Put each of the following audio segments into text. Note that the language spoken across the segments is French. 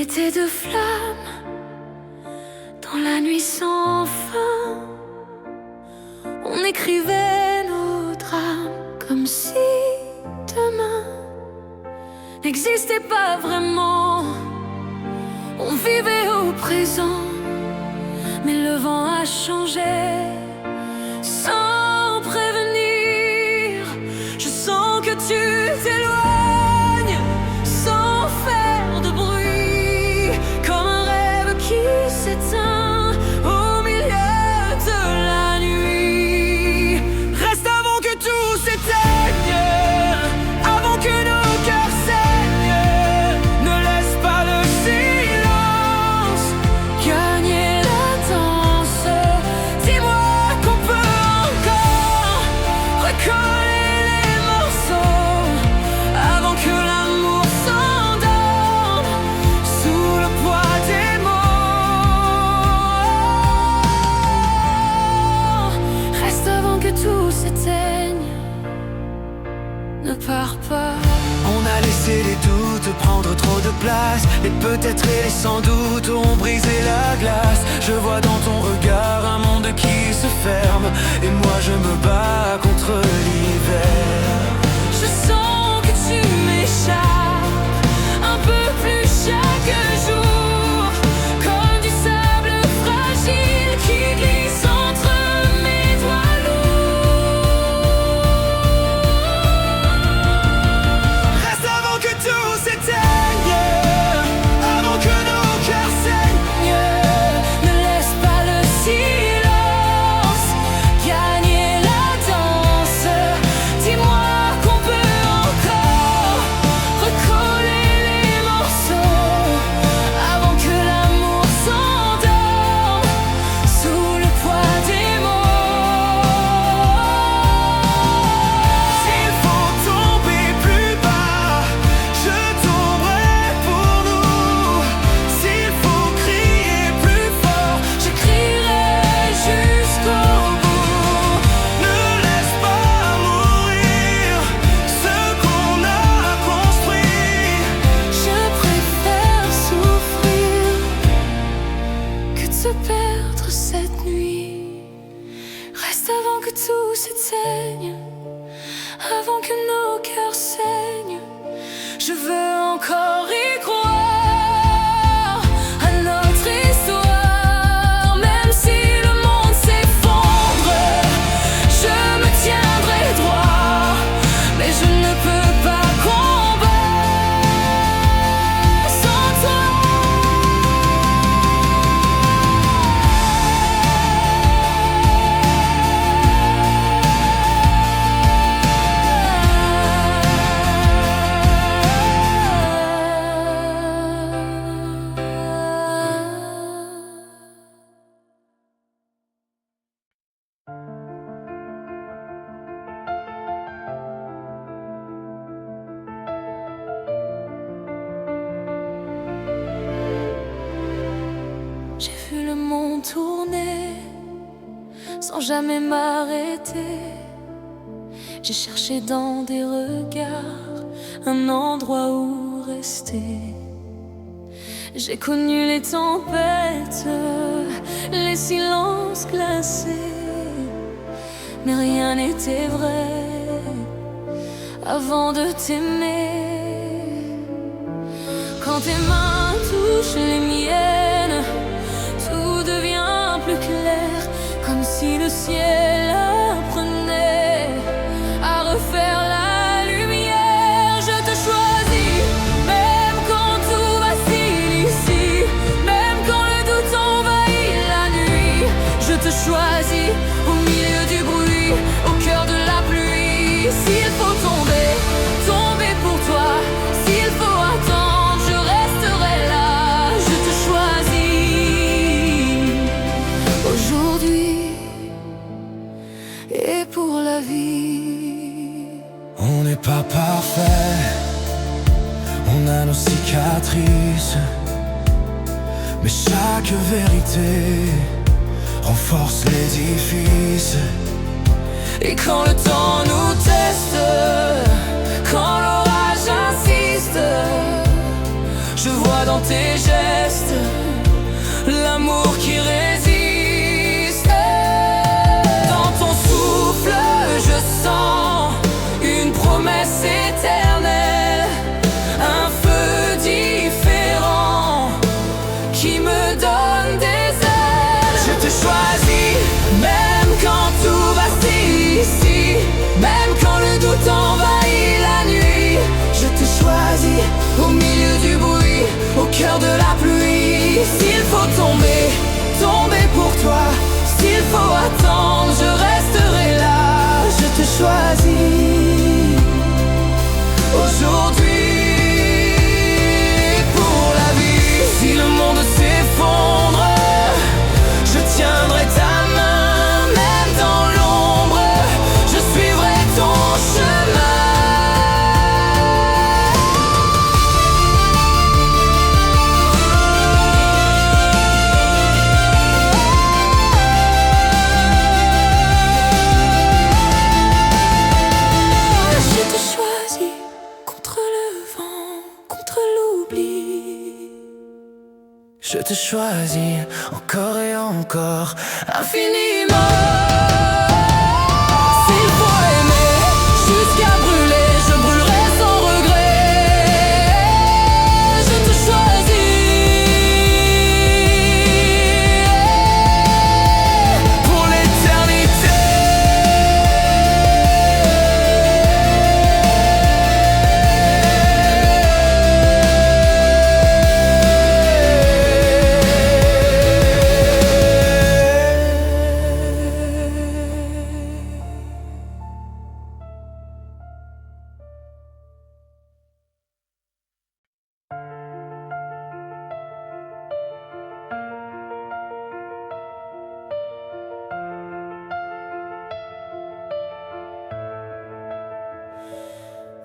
était deux flammes dans la nuit sans fin. On écrivait nos drames comme si demain n'existait pas vraiment. On vivait au présent, mais le vent a changé sans prévenir. Je sens que tu t'éloignes sans faire de bruit, comme un rêve qui s'éteint au milieu de la nuit. Reste avant que tout s'éteigne, avant que nos cœurs saignent. Ne laisse pas le silence gagner la danse. Dis-moi qu'on peut encore recoller les morceaux avant que l'amour s'endorme sous le poids des mots. Reste avant que tout s'éteigne, ne pars pas. On a laissé les doutes prendre trop de place, et peut-être et sans doute ont brisé la glace. Je vois dans ton regard un monde qui se ferme, et moi je me bats contre l'hiver. Je sens que tu m'échappes un peu plus chaque jour, comme du sable fragile qui glisse entre mes doigts lourds. Reste avant que tout s'éteigne, avant que nos cœurs saignent. Ne laisse pas le silence gagner la danse. Dis-moi qu'on peut encore recoller les morceaux avant que l'amour s'endorme sous le poids des mots. S'il faut tomber plus bas, je tomberai pour nous. S'il faut crier plus fort, Je crierai jusqu'au bout. ne laisse pas mourir ce qu'on a construit. Je préfère souffrir que de se perdre cette nuit. Reste avant que tout s'éteigne, avant que nos cœurs saignent. Je veux encore y croire à notre histoire. Même si le monde s'effondre, je me tiendrai droit. Mais je ne peux pas combattre sans toi. J'ai vu le monde tourner sans jamais m'arrêter. J'ai cherché dans des regards un endroit où rester. J'ai connu les tempêtes, les silences glacés, mais rien n'était vrai avant de t'aimer. Quand tes mains touchent les miennes, tout devient plus clair, comme si le ciel apprenait à refaire la lumière. Je te choisis, même quand tout vacille ici, même quand le doute envahit la nuit. Je te choisis au milieu du bruit, au cœur de la pluie. S'il faut tomber, tomber pour toi. S'il faut attendre, je resterai là. Je te choisis aujourd'hui et pour la vie. On n'est pas parfait, on a nos cicatrices, mais chaque vérité renforce l'édifice. Et quand le temps nous teste, quand l'orage insiste, Je vois dans tes gestes l'amour qui résiste. Dans ton souffle, je sens une promesse éternelle, un feu différent qui me donne des ailes. Je te choisis, même quand tout vacille ici, même quand le doute envahit la nuit. Je te choisis au milieu du bruit, au cœur de la pluie. S'il faut tomber, tomber pour toi. S'il faut attendre, je resterai là. Je te choisis aujourd'hui pour la vie. Si le monde s'effondre, je tiendrai ta main, même dans l'ombre. Je suivrai ton chemin. Je te choisis encore et encore, infiniment. S'il faut aimer jusqu'à brûler, je brûlerai sans regret. Je te choisis pour l'éternité.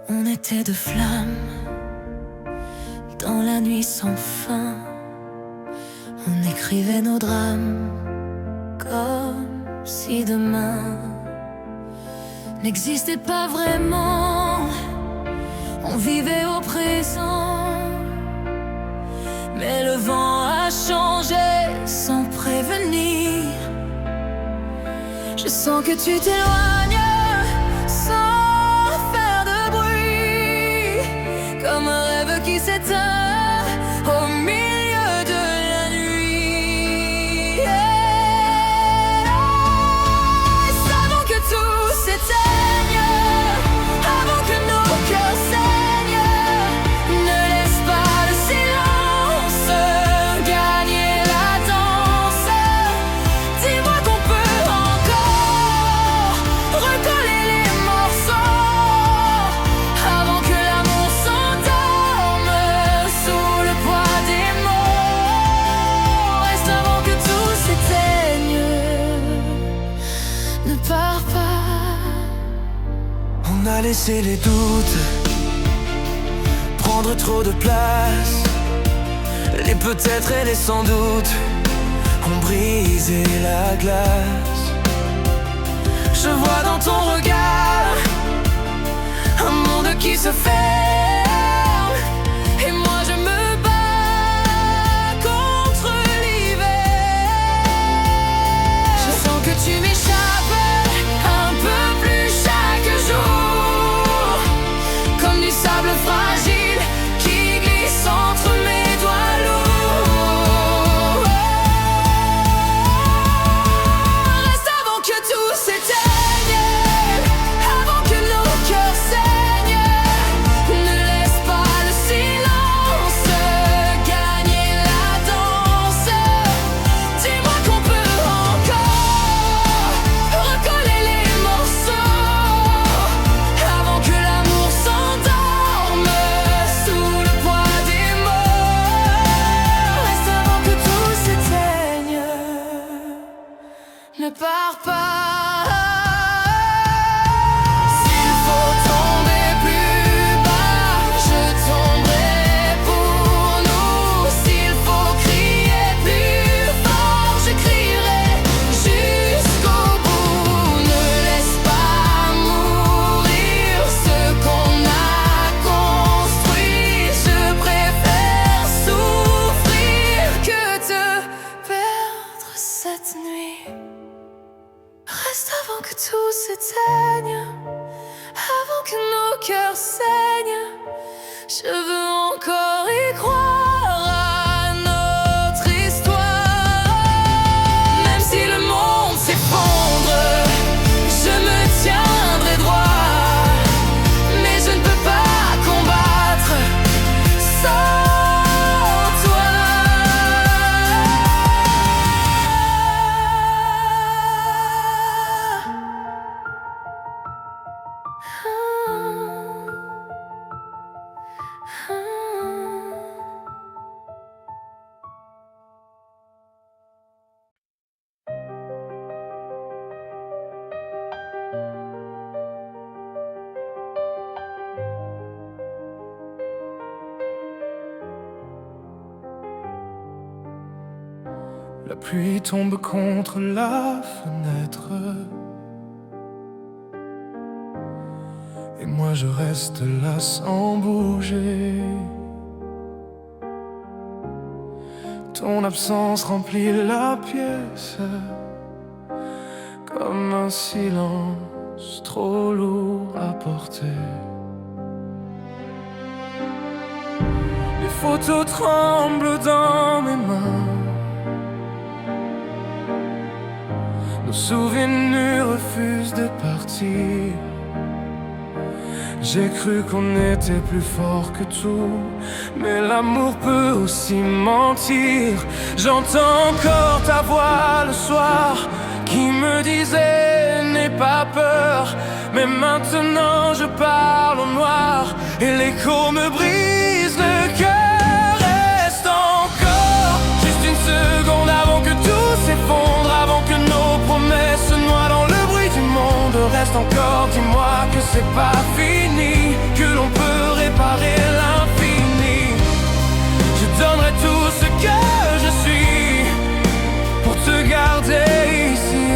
On était deux flammes dans la nuit sans fin. On écrivait nos drames comme si demain n'existait pas vraiment. On vivait au présent, mais le vent a changé sans prévenir. Je sens que tu t'éloignes sans faire de bruit, comme un rêve qui s'éteint au milieu de la nuit. Savons que tout s'éteigne avant que nos cœurs saignent. Ne laisse pas le silence gagner la danse. Dis-moi qu'on peut encore recoller les morceaux avant que l'amour s'endorme sous le poids des mots. Reste avant que tout s'éteigne. Ne pars pas. On a laissé les doutes prendre trop de place. Les peut-être et les sans doute ont brisé la glace. Je vois dans ton regard un monde qui se ferme, et moi je me bats contre l'hiver. Je sens que tu m'échappes un peu plus chaque jour, comme du sable fragile qui glisse entre mes doigts lourds. Reste avant que tout s'éteigne, avant que nos cœurs saignent. Ne laisse pas le silence gagner la danse. Dis-moi qu'on peut encore recoller les morceaux avant que l'amour s'endorme sous le poids des mots. Reste avant que tout s'éteigne. Ne pars pas. S'il faut tomber plus bas, je tomberai pour nous. S'il faut crier plus fort, je crierai jusqu'au bout. Ne laisse pas mourir ce qu'on a construit. Je préfère avant que tout s'éteigne, avant que nos cœurs saignent. Je veux encore y croire à notre histoire. Même si le monde s'effondre, je me tiendrai droit. Mais je ne peux pas combattre sans toi. La pluie tombe contre la fenêtre et moi je reste là sans bouger. Ton absence remplit la pièce comme un silence trop lourd à porter. Les photos tremblent dans mes mains, nos souvenirs refusent de partir. J'ai cru qu'on était plus fort que tout, mais l'amour peut aussi mentir. J'entends encore ta voix le soir qui me disait n'aie pas peur. Mais maintenant je parle au noir et l'écho me brise le cœur. Reste encore juste une seconde avant que tout s'effondre, avant que nos promesses se noient dans le bruit du monde. Reste encore, dis-moi que c'est pas fini, que l'on peut réparer l'infini. Je donnerai tout ce que je suis pour te garder ici.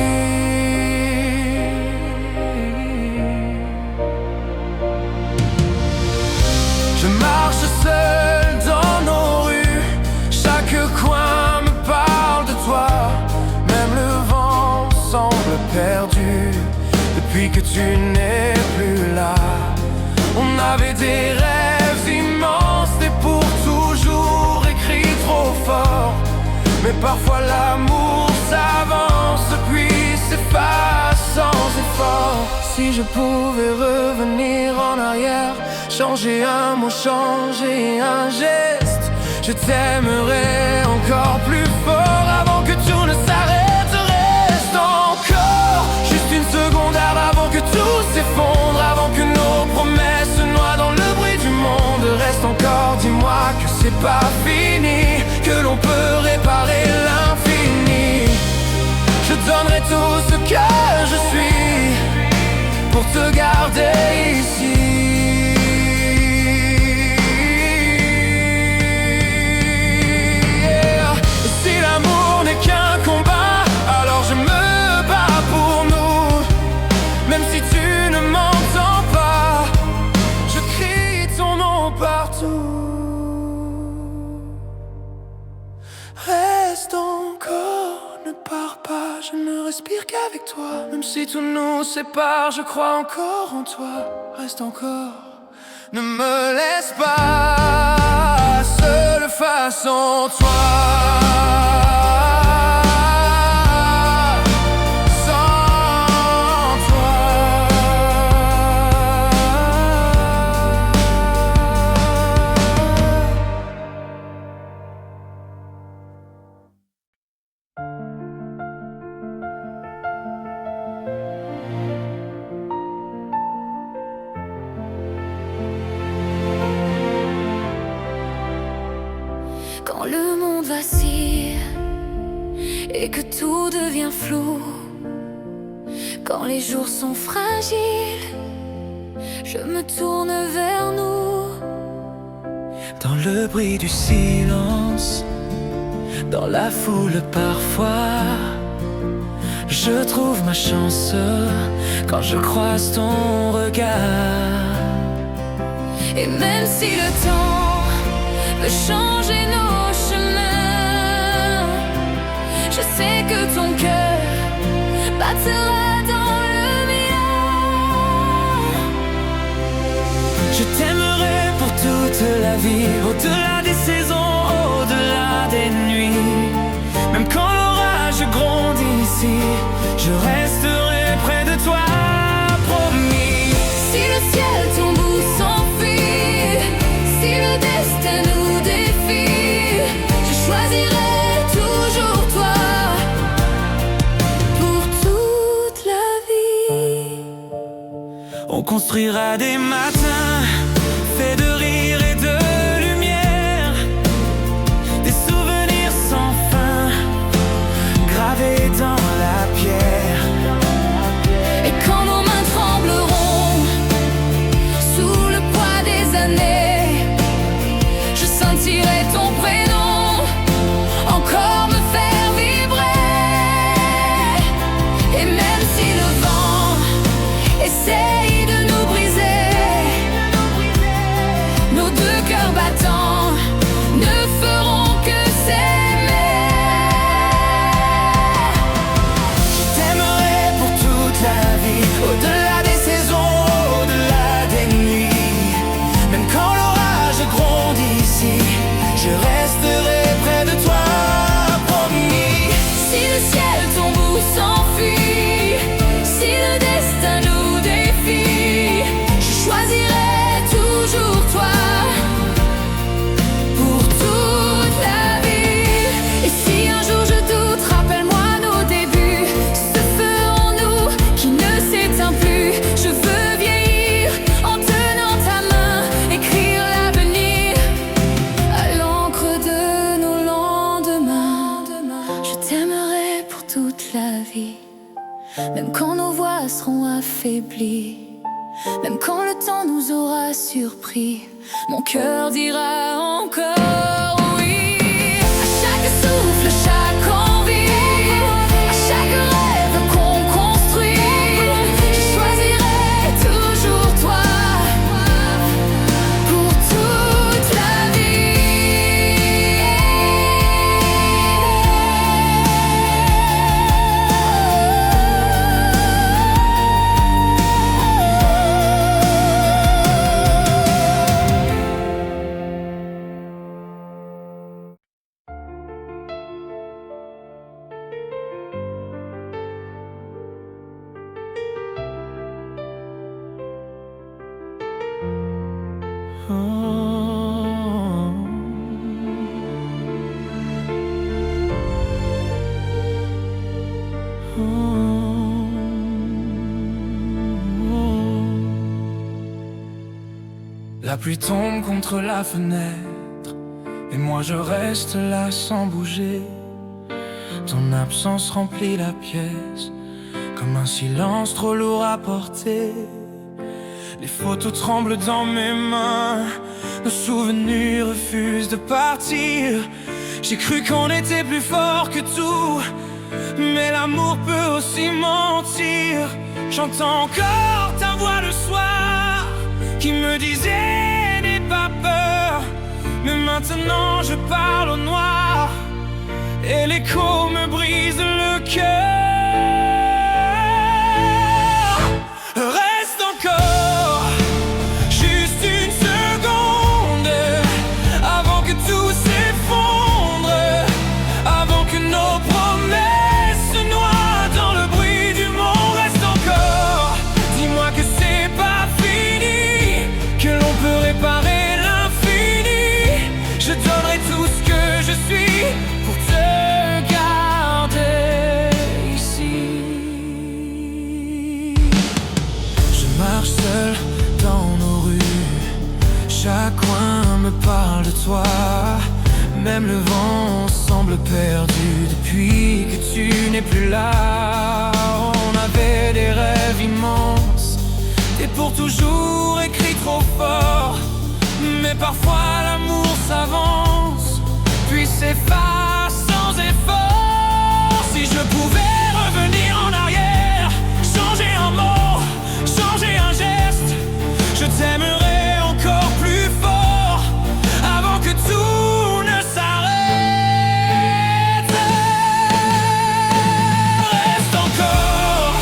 Je marche seul dans nos rues, chaque coin me parle de toi. Même le vent semble perdu depuis que tu n'es plus là. On avait des rêves immenses et pour toujours écrits trop fort. Mais parfois l'amour s'avance puis s'efface sans effort. Si je pouvais revenir en arrière, changer un mot, changer un geste, je t'aimerais encore plus fort avant que tout ne s'arrête. Reste encore juste une seconde avant que tout s'effondre, avant que nos promesses se noient dans le bruit du monde. Reste encore, dis-moi que c'est pas fini, que l'on peut réparer l'infini. Je donnerai tout ce que je suis pour te garder ici. L'amour n'est qu'un combat, alors je me bats pour nous. Même si tu ne m'entends pas, je crie ton nom partout. Reste encore, ne pars pas, je ne respire qu'avec toi. Même si tout nous sépare, je crois encore en toi. Reste encore, ne me laisse pas seul face en toi. Quand le monde vacille et que tout devient flou, quand les jours sont fragiles, je me tourne vers nous. Dans le bruit du silence, dans la foule parfois, je trouve ma chance quand je croise ton regard. Et même si le temps peut changer nos chemins, je sais que ton cœur battra dans le vie. Au-delà des saisons, au-delà des nuits. Même quand l'orage grondit ici, je resterai près de toi, promis. Si le ciel tombe ou s'enfuit, si le destin nous défie, je choisirai toujours toi pour toute la vie. On construira des matins faits de rire et de lumière, des souvenirs sans fin gravés dans la pierre. Et quand nos mains trembleront sous le poids des années, je sentirai ton prénom encore me faire vibrer. Et même si le vent essaye de nous briser, nos deux cœurs battants ne feront que s'aimer. Je t'aimerai pour toute la vie, au-delà des saisons, au-delà des nuits. Même quand l'orage grondit ici, je resterai près de toi, promis. Si le ciel tombe ou s'enfuit, si le destin nous défie, je choisirai toujours toi pour toute la vie. Et si un jour je doute, rappelle-moi nos débuts, ce feu en nous qui ne s'éteint plus. Je veux vieillir en tenant ta main, écrire l'avenir à l'encre de nos lendemains. Je t'aimerai pour toute la vie, même quand nos voix seront affaiblies, même quand le temps nous aura surpris, mon cœur dira encore oui. À chaque souffle, chaque envie, à chaque rêve qu'on construit, je choisirai toujours toi pour toute la La pluie tombe contre la fenêtre et moi je reste là sans bouger. Ton absence remplit la pièce comme un silence trop lourd à porter. Les photos tremblent dans mes mains, nos souvenirs refusent de partir. J'ai cru qu'on était plus fort que tout, mais l'amour peut aussi mentir. J'entends encore ta voix le soir qui me disait n'aie pas peur. Mais maintenant je parle au noir et l'écho me brise le cœur. Reste encore juste une seconde avant que tout s'effondre, avant que nos promesses se noient dans le bruit du monde. Reste encore, dis-moi que c'est pas fini, que l'on peut réparer l'infini. Je donnerai tout ce que je suis pour te garder ici. Je marche seul dans nos rues, chaque coin me parle de toi. Même le vent semble perdu depuis que tu n'es plus là. On avait des rêves immenses, et pour toujours écrit trop fort. Mais parfois l'amour s'avance, puis s'efface sans effort. Si je pouvais revenir en arrière, changer un mot, changer un geste, je t'aimerais encore plus fort avant que tout ne s'arrête. Reste encore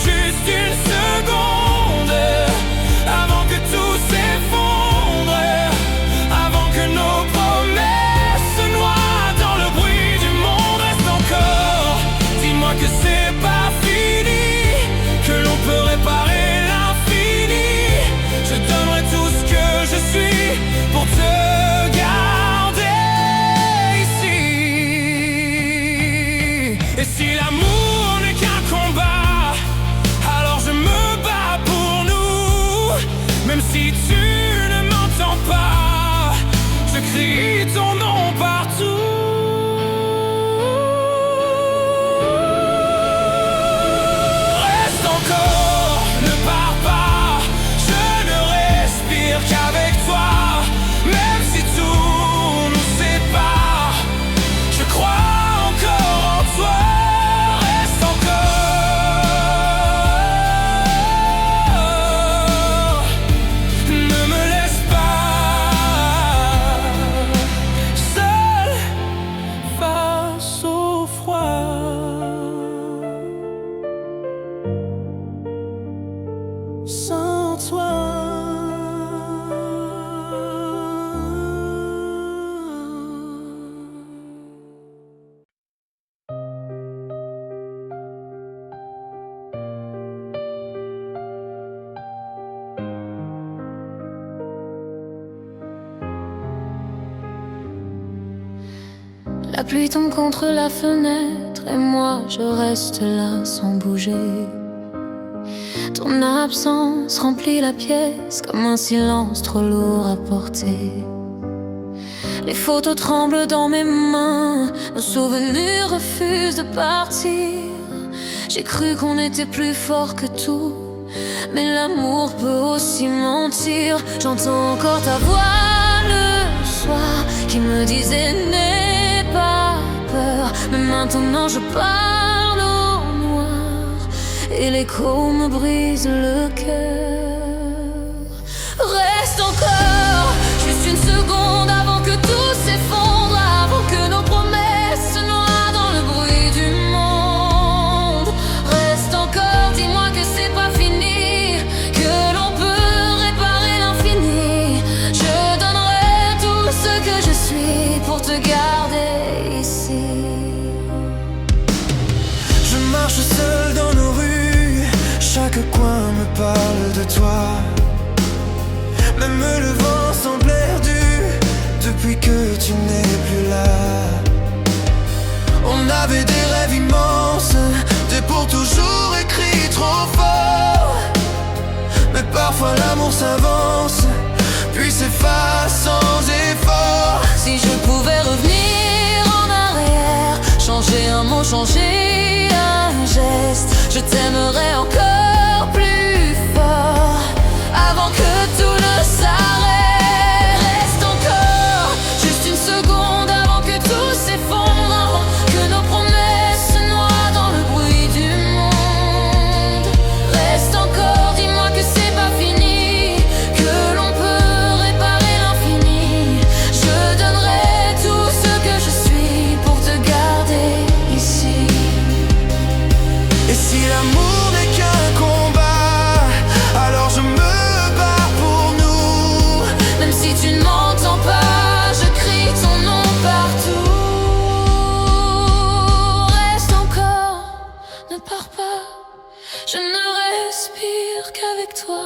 juste une seconde avant que tout s'effondre, Et si l'amour n'est qu'un combat, alors je me bats pour nous. Même si tu ne m'entends pas, je crie ton nom partout. Reste encore, ne pars pas, je ne respire qu'avec toi. Même si tout nous sépare, je crois encore en toi. Reste encore, ne me laisse pas seul face au froid. Sans toi. La pluie tombe contre la fenêtre et moi je reste là sans bouger. Ton absence remplit la pièce comme un silence trop lourd à porter. Les photos tremblent dans mes mains, nos souvenirs refusent de partir. J'ai cru qu'on était plus fort que tout, mais l'amour peut aussi mentir. J'entends encore ta voix le soir qui me disait n'aie pas peur. Mais maintenant je parle au noir et l'écho me brise le cœur. Reste encore, juste une seconde avant que tout s'effondre, avant que nos promesses se noient dans le bruit du monde. Reste encore, dis-moi que c'est pas fini, que l'on peut réparer l'infini. Je donnerai tout ce que je suis pour te garder ici. Je marche seul dans nos rues, chaque coin me parle de toi. Même le vent semble perdu depuis que tu n'es plus là. On avait des rêves immenses, des pour toujours écrits trop fort. Mais parfois l'amour s'avance, puis s'efface sans effort. Si je pouvais revenir en arrière, changer un mot, changer un geste, je t'aimerais encore plus fort avant que tout ne s'arrête. Reste encore, juste une seconde avant que tout s'effondre, avant que nos promesses se noient dans le bruit du monde. Reste encore, dis-moi que c'est pas fini, que l'on peut réparer l'infini. Je donnerai tout ce que je suis pour te garder ici. Et si l'amour n'est qu'un combat, alors je me bats pour nous. Même si tu ne m'entends pas, je crie ton nom partout. Reste encore, ne pars pas, je ne respire qu'avec toi.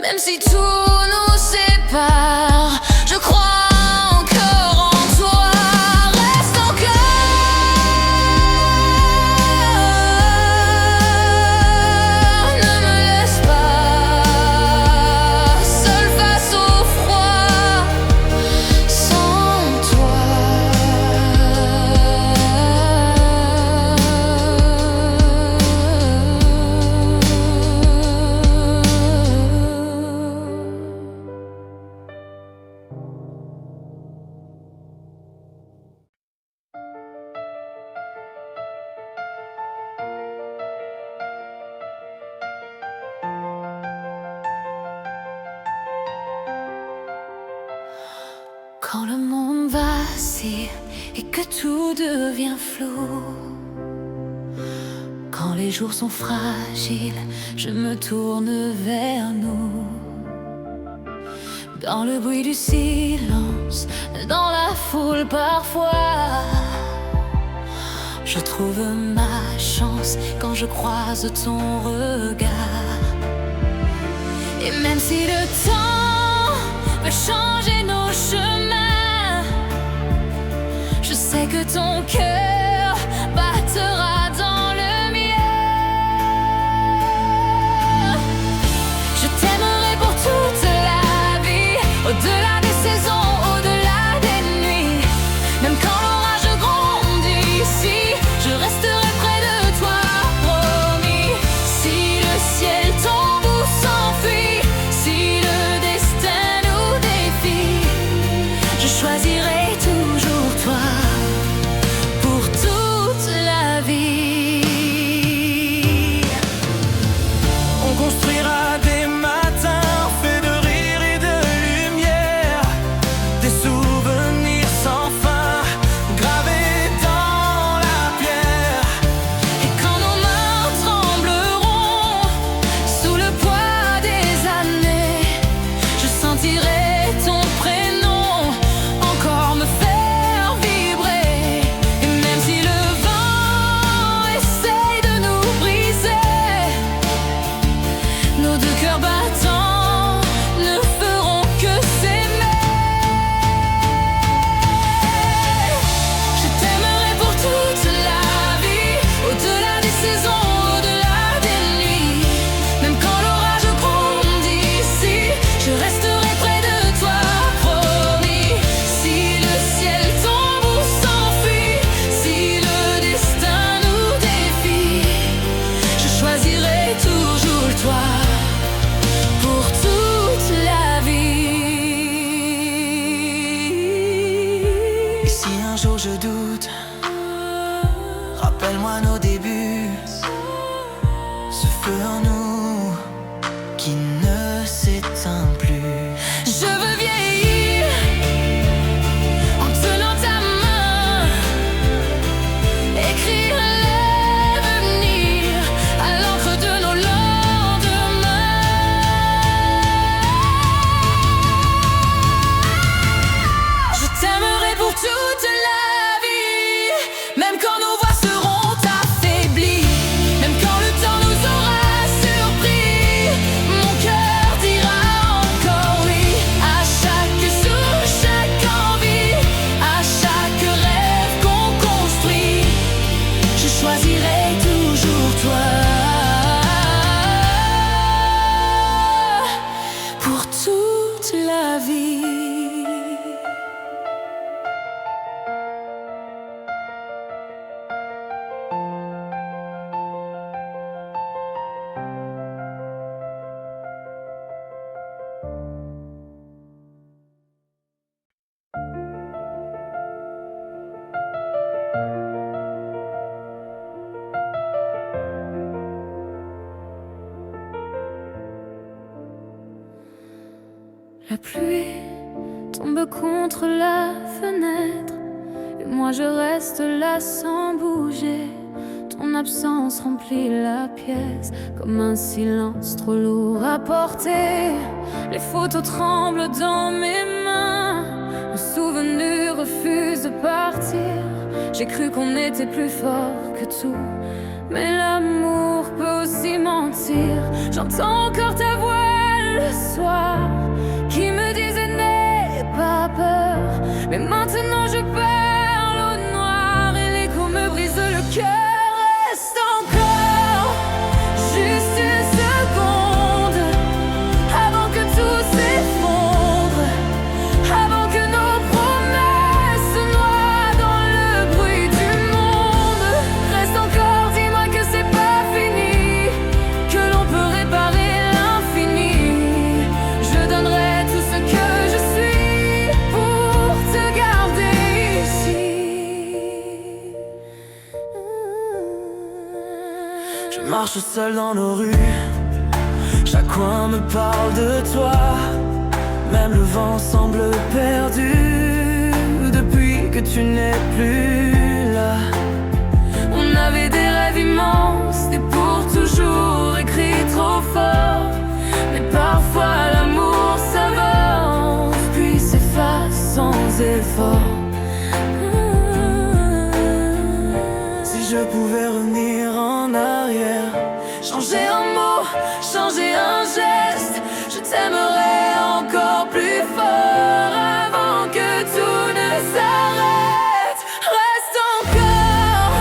Même si tout nous sépare, je crois encore en toi. Reste encore, ne me laisse pas seul face au froid. Sans toi, quand le monde vacille et que tout devient flou, quand les jours sont fragiles, je me tourne vers nous. Dans le bruit du silence, dans la foule parfois, je trouve ma chance quand je croise ton regard. Et même si le temps peut changer nos chemins, je sais que ton cœur bat Rappelle-moi nos débuts, ce feu en nous qui ne s'éteint plus. Je veux vieillir en tenant ta main, écrire l'avenir à l'encre de nos lendemains. Je t'aimerai pour toute la vie, même quand nos voix seront affaiblies, même quand le temps nous aura surpris. Mon cœur dira encore oui à chaque jour, chaque envie, à chaque rêve qu'on construit. Je choisirai toujours toi pour toute la vie. La pluie tombe contre la fenêtre et moi je reste là sans bouger. Ton absence remplit la pièce comme un silence trop lourd à porter. Les photos tremblent dans mes mains, un souvenir refuse de partir. J'ai cru qu'on était plus fort que tout, mais l'amour peut aussi mentir. J'entends encore ta voix le soir qui me disait n'aie pas peur, mais maintenant je parle au noir et l'écho me brise le cœur. Reste encore juste une seconde avant que tout s'effondre, avant que nos promesses se noient dans le bruit du monde. Reste encore, dis-moi que c'est pas fini, que l'on peut réparer l'infini. Je donnerai tout ce que je suis pour te garder ici. Je marche seul dans nos rues, chaque coin me parle de toi. Même le vent semble perdu depuis que tu n'es plus là. On avait des rêves immenses, des pour toujours écrits trop fort. Mais parfois l'amour s'avance puis s'efface sans effort. Si je pouvais revenir en arrière, Changer un mot, changer un geste, je t'aimerais encore plus fort avant que tout ne s'arrête. Reste encore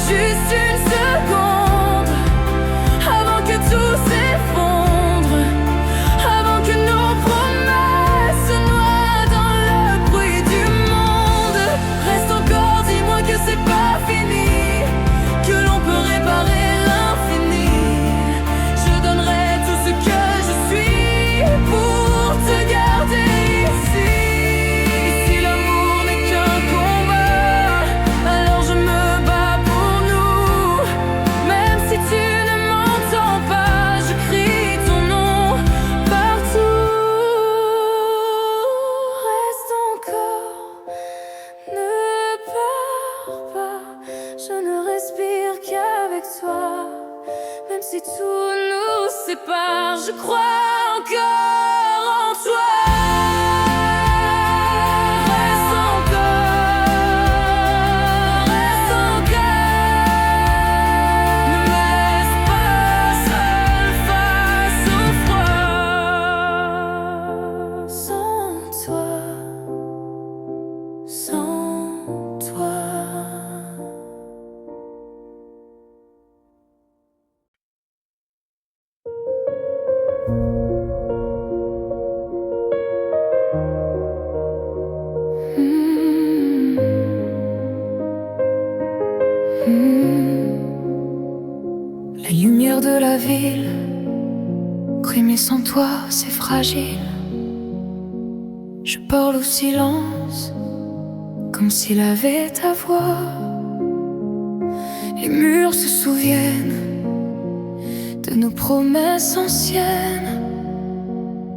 juste une seconde avant que tout s'effondre, avant que nos promesses se noient dans le bruit du monde. Reste encore, dis-moi que c'est pas fini, que l'on peut réparer l'infini. Je donnerai tout ce que je suis pour te garder ici. Et si l'amour n'est qu'un combat, alors je me bats pour nous. Même si tu ne m'entends pas, je crie ton nom partout. Reste encore, ne pars pas, je ne respire qu'avec toi. Même si tout nous sépare, je crois encore en toi. Reste encore, reste encore. Ne me laisse pas seul face au froid. Sans toi, sans toi. La lumière de la ville, mais sans toi c'est fragile. Je parle au silence, comme s'il avait ta voix. Les murs se souviennent de nos promesses anciennes,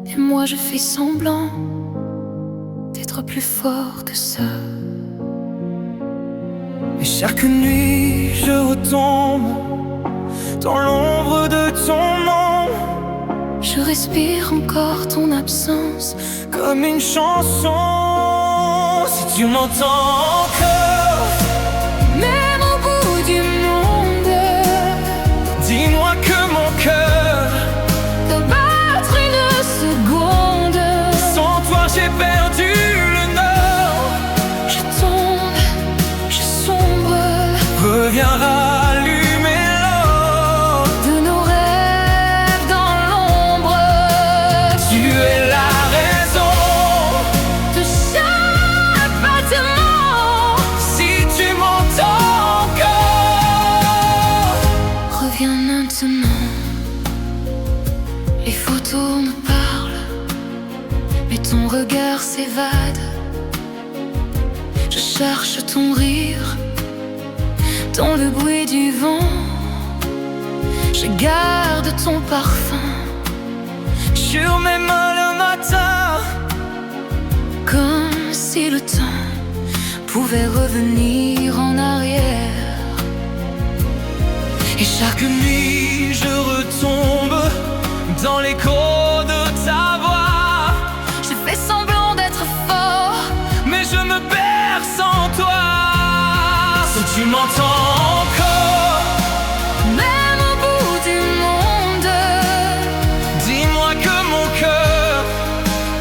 et moi je fais semblant d'être plus fort que ça. Et chaque nuit je retombe dans l'ombre de ton nom. Je respire encore ton absence comme une chanson. Si tu m'entends encore, même au bout du monde, dis-moi que mon cœur peut battre une seconde. Sans toi j'ai perdu le nord. Je tombe, je sombre. Reviens rallumer l'or de nos rêves dans l'ombre. Tu es la raison de chaque battement. Si tu m'entends encore, reviens maintenant. Les photos nous parlent, mais ton regard s'évade. Je cherche ton rire dans le bruit du vent. Je garde ton parfum sur mes mains le matin, comme si le temps pouvait revenir en arrière. et chaque nuit je retombe dans l'écho de ta voix. Je fais semblant d'être fort, Mais je me perds sans toi. Si tu m'entends encore, même au bout du monde, dis-moi que mon cœur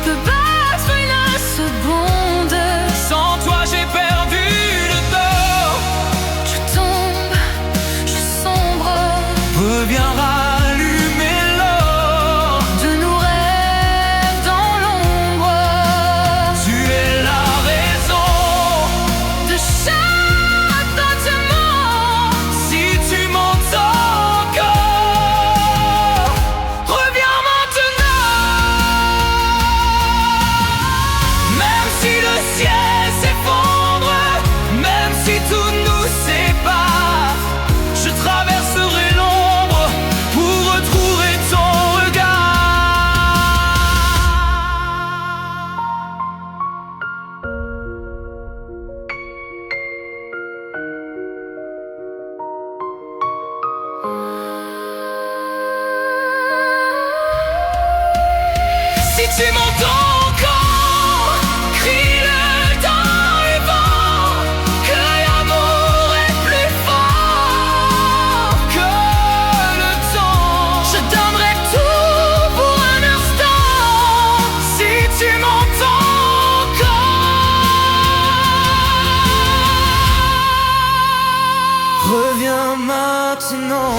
peut battre une seconde. sans toi j'ai perdu le nord. Je tombe, je sombre. Reviens rallumer l'or De nos rêves dans l'ombre. Tu es la raison De chaque battement. si tu m'entends encore. Reviens maintenant. Même si le ciel s'effondre, même si tout nous sépare, je traverserai l'ombre pour retrouver ton regard. Si tu m'entends encore, crie-le dans les vents, que l'amour est plus fort que le temps. Je donnerai tout pour un instant. Si tu m'entends encore, reviens maintenant.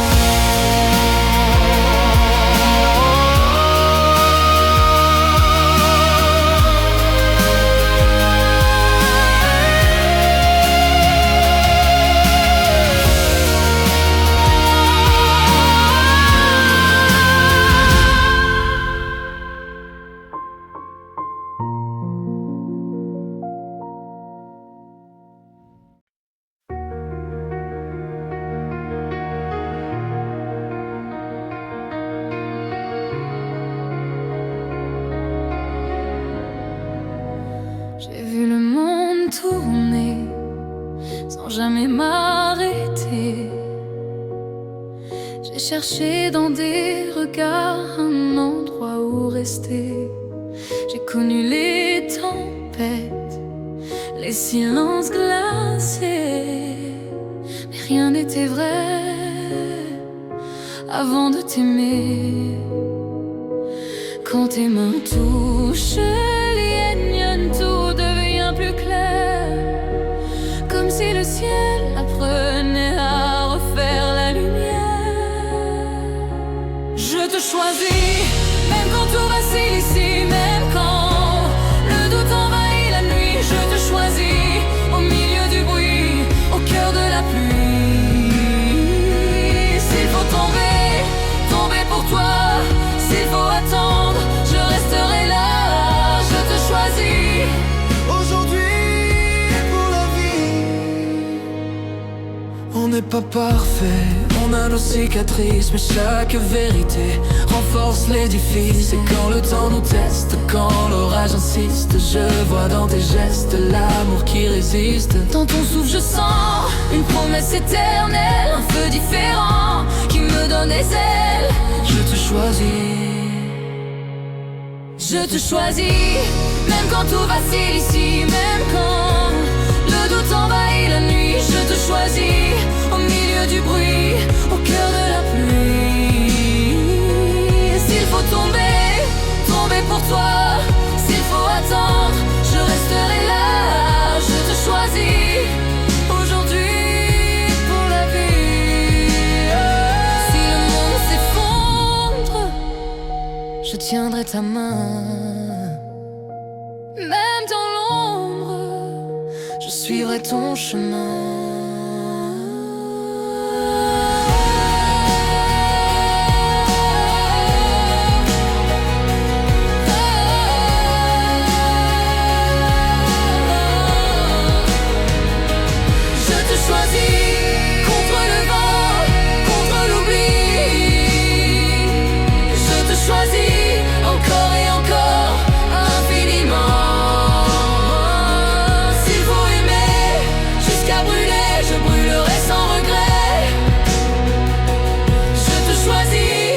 J'ai vu le monde tourner sans jamais m'arrêter. J'ai cherché dans des regards un endroit où rester. J'ai connu les tempêtes, les silences glacés, mais rien n'était vrai avant de t'aimer. Quand tes mains touchent les miennes, tout devient plus clair, comme si le ciel apprenait à refaire la lumière. Je te choisis, même quand tout vacille ici, même quand le doute envahit la nuit. Je te choisis au milieu du bruit, au cœur de la pluie. S'il faut tomber, tomber pour toi. S'il faut attendre, je resterai là. Je te choisis Aujourd'hui pour la vie, n'est pas parfait, on a nos cicatrices, mais chaque vérité renforce l'édifice. Et quand le temps nous teste, quand l'orage insiste, je vois dans tes gestes l'amour qui résiste. Dans ton souffle je sens une promesse éternelle, un feu différent qui me donne des ailes. Je te choisis. Je te choisis, même quand tout vacille ici, même quand le doute envahit la nuit. Je te choisis, au milieu du bruit, au cœur de la pluie. S'il faut tomber, tomber pour toi. S'il faut attendre, je resterai là. Je te choisis, aujourd'hui pour la vie. Si le monde s'effondre, je tiendrai ta main. Même dans l'ombre, je suivrai ton chemin. Je te choisis contre le vent, contre l'oubli. Je te choisis encore et encore, infiniment. S'il faut aimer jusqu'à brûler, je brûlerai sans regret. Je te choisis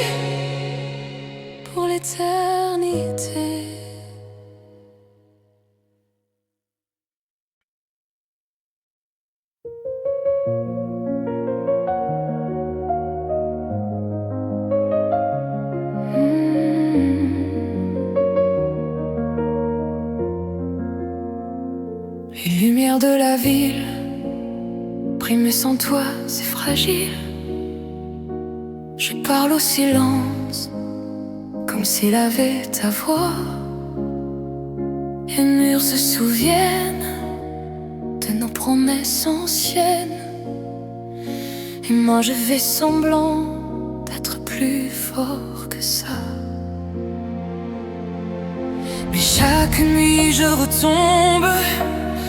pour l'éternité. Les lumières de la ville brillent, mais sans toi c'est fragile. Je parle au silence, comme s'il avait ta voix. Les murs se souviennent de nos promesses anciennes. Et moi je fais semblant d'être plus fort que ça. Mais chaque nuit je retombe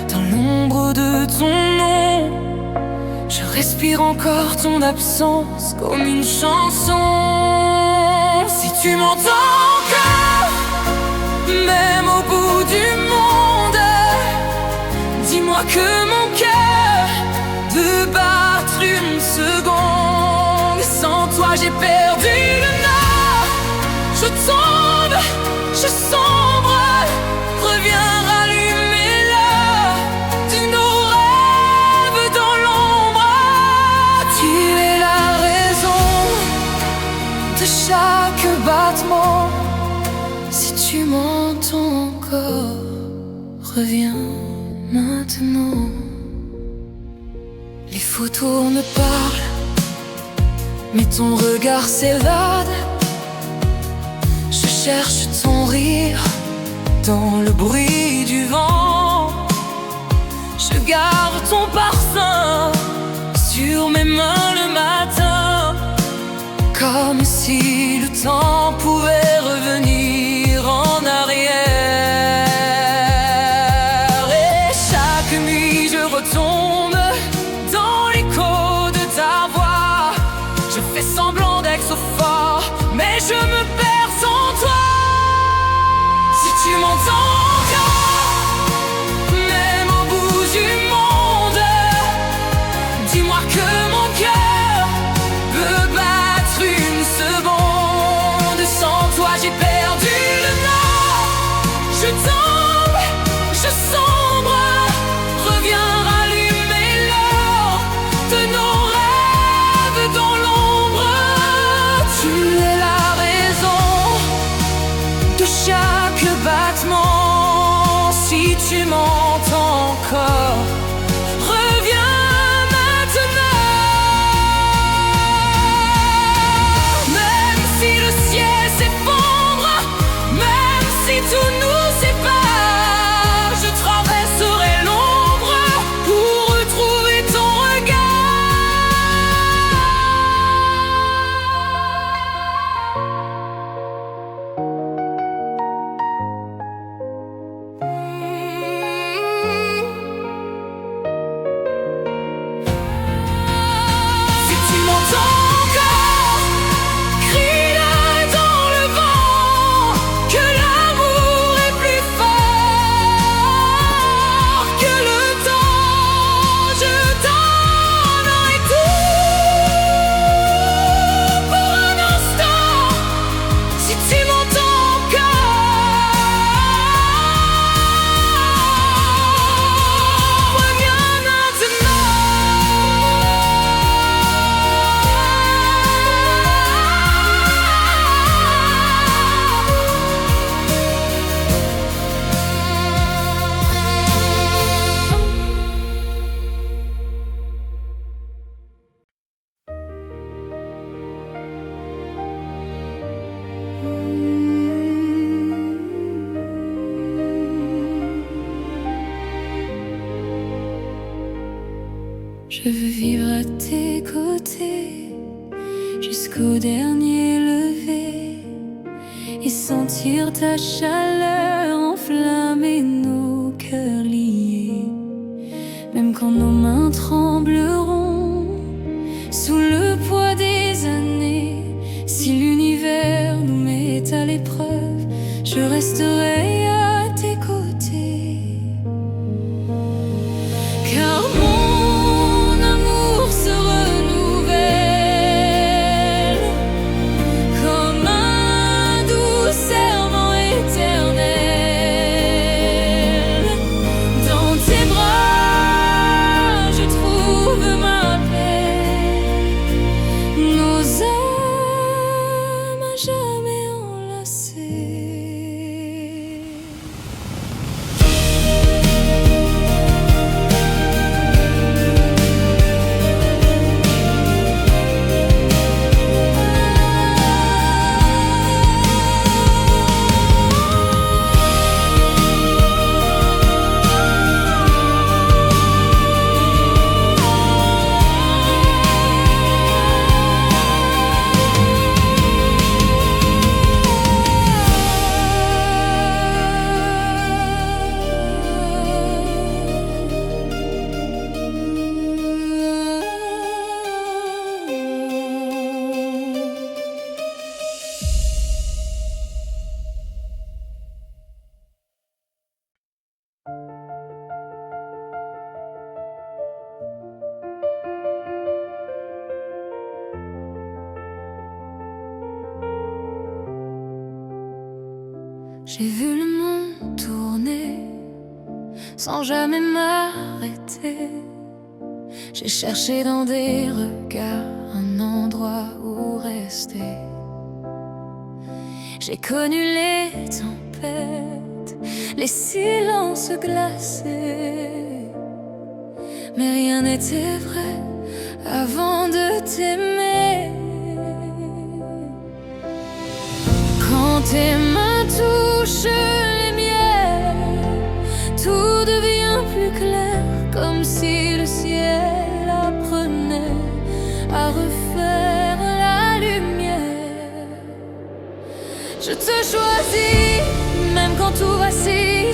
dans l'ombre de ton nom. Je respire encore ton absence comme une chanson. Si tu m'entends encore, même au bout du monde, dis-moi que mon cœur peut battre une seconde. Sans toi j'ai perdu le nord. Je tombe, je sombre, reviens rallumer-le. Tu nos rêves dans l'ombre. Tu es la raison de chaque battement. Si tu m'entends encore, reviens maintenant. Les photos ne parlent, mais ton regard s'évade. Je cherche ton rire dans le bruit du vent. Je garde ton parfum sur mes mains le matin, comme si le temps pouvait revenir en arrière. Et chaque nuit je retombe dans l'écho de ta voix. Je fais semblant d'être fort, mais je me perds sans toi. Si tu m'entends encore, même au bout du monde, dis-moi que mon cœur tes côtés jusqu'au dernier lever et sentir ta chaleur enflammer nos cœurs liés. Même quand nos mains trembleront sous le poids des années, si l'univers nous met à l'épreuve, je resterai à tes côtés. Car mon amour se renouvelle comme un doux serment éternel. Dans tes bras, je trouve ma paix. Nos âmes à jamais enlacées. J'ai vu le monde tourner sans jamais m'arrêter. J'ai cherché dans des regards un endroit où rester. J'ai connu les tempêtes, les silences glacés, mais rien n'était vrai avant de t'aimer. Quand tes mains touchent les miennes, tout devient plus clair, comme si le ciel apprenait à refaire la lumière. Je te choisis, même quand tout va si,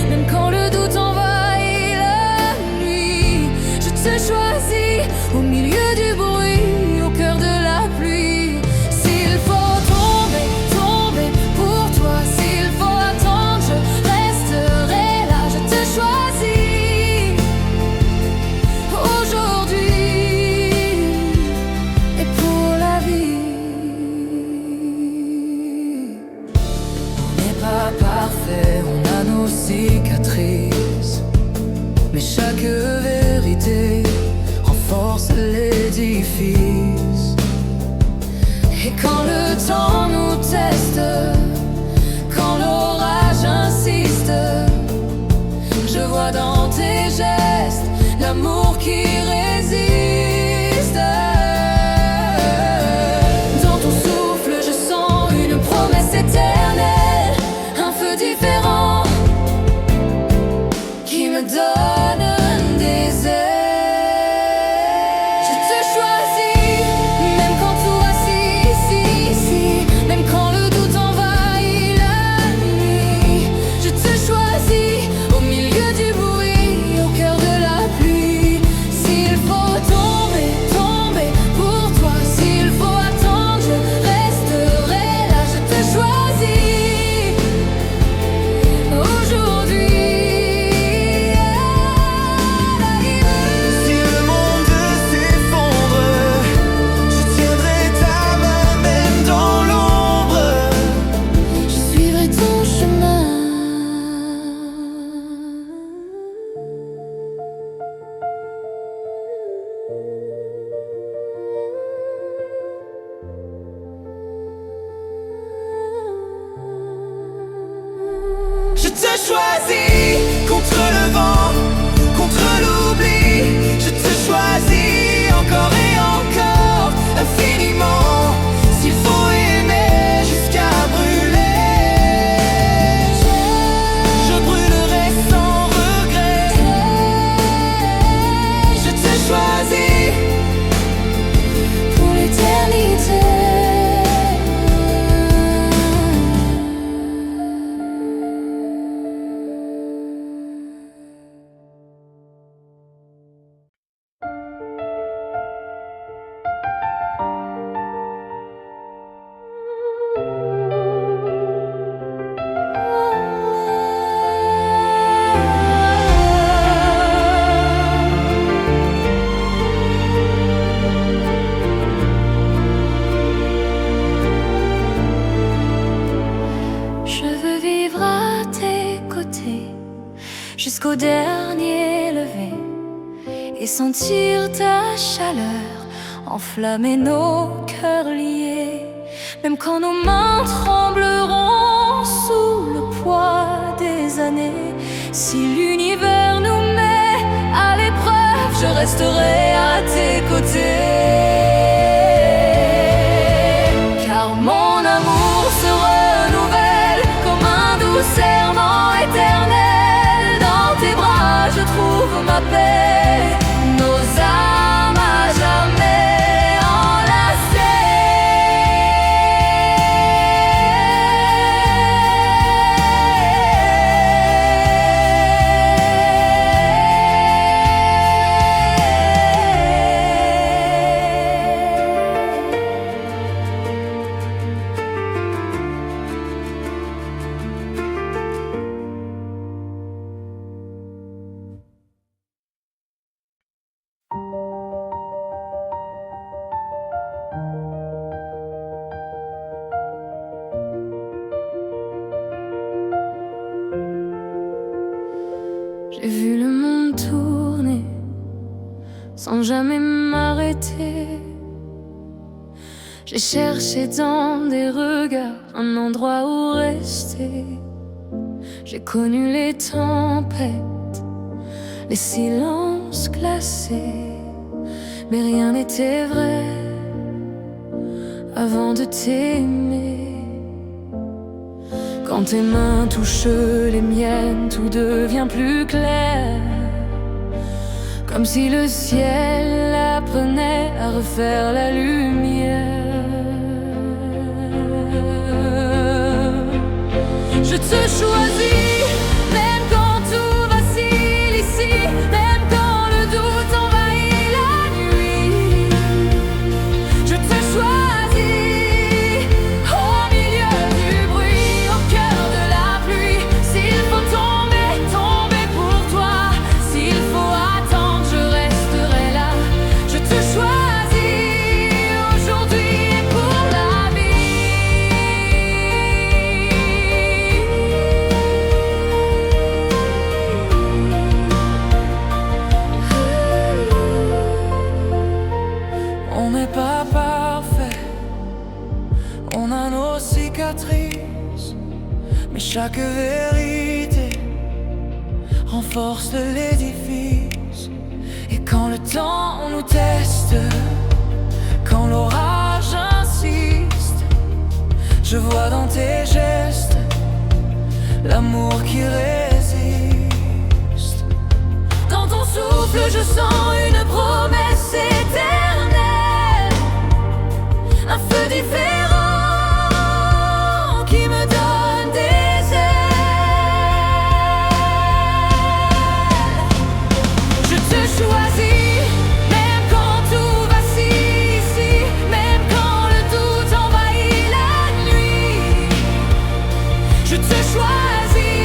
même quand le doute envahit la nuit. Je te choisis au milieu du bruit, au cœur de la pluie. S'il faut tomber, tomber pour toi, s'il faut attendre, je resterai là. Je te choisis aujourd'hui et pour la vie. On n'est pas parfait, on a nos cicatrices, mais chaque vérité renforce l'édifice. Et quand le temps nous teste, quand l'orage insiste, je vois dans tes gestes l'amour qui résiste. Dans ton souffle, je sens une promesse éternelle, un feu différent qui me donne des ailes. Je te choisis, même quand tout va si, même quand le doute envahit la nuit. Je te choisis au milieu du bruit, au cœur de la pluie. S'il faut tomber, tomber pour toi, s'il faut attendre, je resterai là. Je te choisis aujourd'hui. Si le monde s'effondre, je tiendrai ta main même dans l'ombre. Je suivrai ton chemin. Je te choisis contre le vent, contre l'oubli. Je te choisis encore et encore, infiniment. S'il faut aimer jusqu'à brûler, je brûlerai sans regret. Je te choisis sentir ta chaleur enflammer nos cœurs liés. Même quand nos mains trembleront sous le poids des années, si l'univers nous met à l'épreuve, je resterai à tes côtés. Car mon amour se renouvelle comme un doux serment éternel. Dans tes bras je trouve ma paix, nos âmes à jamais enlacées. J'ai vu le monde tourner sans jamais m'arrêter. J'ai cherché dans des regards un endroit où rester. J'ai connu les tempêtes, les silences glacés, mais rien n'était vrai avant de t'aimer. Quand tes mains touchent les miennes, tout devient plus clair, comme si le ciel apprenait à refaire la lumière. Je te choisis, même quand tout vacille ici, même quand le doute envahit la nuit. Je te choisis au milieu du bruit, au cœur de la pluie. S'il faut tomber, tomber pour toi. S'il faut attendre, je resterai là. Je te choisis aujourd'hui et pour la vie. On n'est pas parfait, on a nos cicatrices, mais chaque vérité renforce l'édifice. Et quand le temps nous teste, quand l'orage insiste, je vois dans tes gestes l'amour qui résiste. Dans ton souffle je sens une promesse éternelle, un feu différent qui me donne des ailes. Je te choisis, même quand tout vacille ici, même quand le doute envahit la nuit. Je te choisis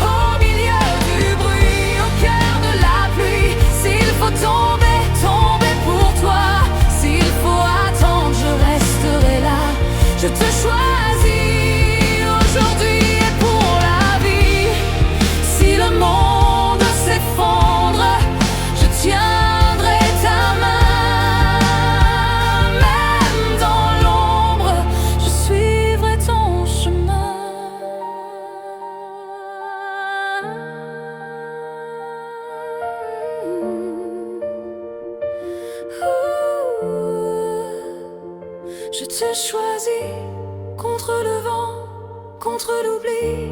au milieu du bruit, au cœur de la pluie. S'il faut tomber, tomber pour toi. S'il faut attendre, je resterai là. Je te choisis aujourd'hui et pour la vie. Si le monde s'effondre, je tiendrai ta main. Même dans l'ombre, je suivrai ton chemin. Je te choisis contre le vent, contre l'oubli.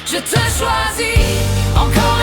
Je te choisis encore.